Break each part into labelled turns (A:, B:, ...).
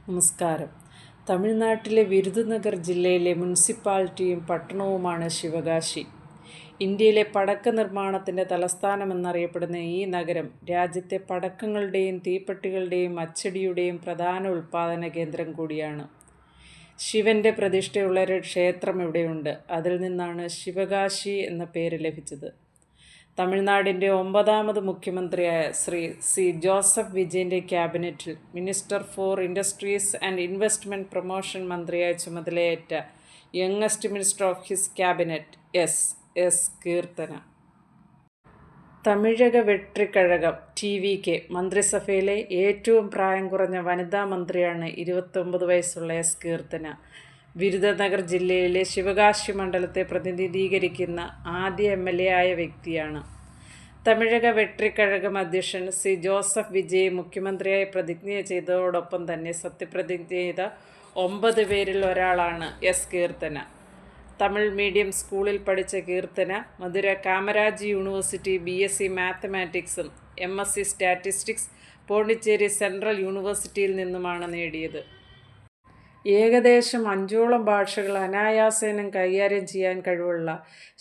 A: നമസ്കാരം. തമിഴ്നാട്ടിലെ വിരുദുനഗർ ജില്ലയിലെ മുനിസിപ്പാലിറ്റിയും പട്ടണവുമാണ് ശിവകാശി. ഇന്ത്യയിലെ പടക്ക നിർമ്മാണത്തിൻ്റെ തലസ്ഥാനമെന്നറിയപ്പെടുന്ന ഈ നഗരം രാജ്യത്തെ പടക്കങ്ങളുടെയും തീപ്പെട്ടികളുടെയും അച്ചടിയുടെയും പ്രധാന ഉൽപ്പാദന കേന്ദ്രം കൂടിയാണ്. ശിവൻ്റെ പ്രതിഷ്ഠയുള്ള ഒരു ക്ഷേത്രം ഇവിടെയുണ്ട്. അതിൽ നിന്നാണ് ശിവകാശി എന്ന പേര് ലഭിച്ചത്. തമിഴ്നാടിൻ്റെ 9ാമത് മുഖ്യമന്ത്രിയായ ശ്രീ സി ജോസഫ് വിജയൻ്റെ ക്യാബിനറ്റിൽ minister for industries and investment promotion മന്ത്രിയായി ചുമതലയേറ്റ youngest minister of his cabinet S Keerthana. Tamilaga Vettri Kazhagam TVK മന്ത്രിസഭയിലെ ഏറ്റവും പ്രായം കുറഞ്ഞ വനിതാ മന്ത്രിയാണ് 29 വയസ്സുള്ള എസ് കീർത്തന. വിരുദനഗർ ജില്ലയിലെ ശിവകാശി മണ്ഡലത്തെ പ്രതിനിധീകരിക്കുന്ന ആദ്യ MLA ആയ വ്യക്തിയാണ്. തമിഴക വെട്രിക്കഴകം അധ്യക്ഷൻ സി ജോസഫ് വിജയ് മുഖ്യമന്ത്രിയായി പ്രതിജ്ഞ ചെയ്തതോടൊപ്പം തന്നെ സത്യപ്രതിജ്ഞ ചെയ്ത 9 പേരിൽ ഒരാളാണ് എസ് കീർത്തന. തമിഴ് മീഡിയം സ്കൂളിൽ പഠിച്ച കീർത്തന മധുര കാമരാജ് യൂണിവേഴ്സിറ്റി BSc മാത്തമാറ്റിക്സും MSc സ്റ്റാറ്റിസ്റ്റിക്സ് പോണ്ടിച്ചേരി സെൻട്രൽ യൂണിവേഴ്സിറ്റിയിൽ നിന്നുമാണ് നേടിയത്. ഏകദേശം 5ഓളം ഭാഷകൾ അനായാസേന കൈകാര്യം ചെയ്യാൻ കഴിവുള്ള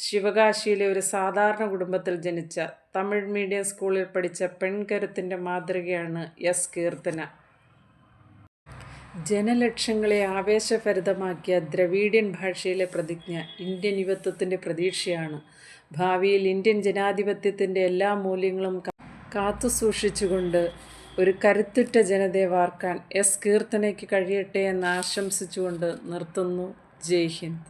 A: ശിവകാശിയിലെ ഒരു സാധാരണ കുടുംബത്തിൽ ജനിച്ച തമിഴ് മീഡിയം സ്കൂളിൽ പഠിച്ച പെൺകരുത്തിൻ്റെ മാതൃകയാണ് എസ് കീർത്തന. ജനലക്ഷങ്ങളെ ആവേശഭരിതമാക്കിയ ദ്രവീഡിയൻ ഭാഷയിലെ പ്രതിജ്ഞ ഇന്ത്യൻ യുവത്വത്തിൻ്റെ പ്രതീക്ഷയാണ്. ഭാവിയിൽ ഇന്ത്യൻ ജനാധിപത്യത്തിൻ്റെ എല്ലാ മൂല്യങ്ങളും കാത്തുസൂക്ഷിച്ചുകൊണ്ട് ഒരു കരുത്തുറ്റ ജനതയെ വാർക്കാൻ എസ് കീർത്തനയ്ക്ക് കഴിയട്ടെ എന്ന് ആശംസിച്ചുകൊണ്ട് നിർത്തുന്നു. ജയ് ഹിന്ദ്.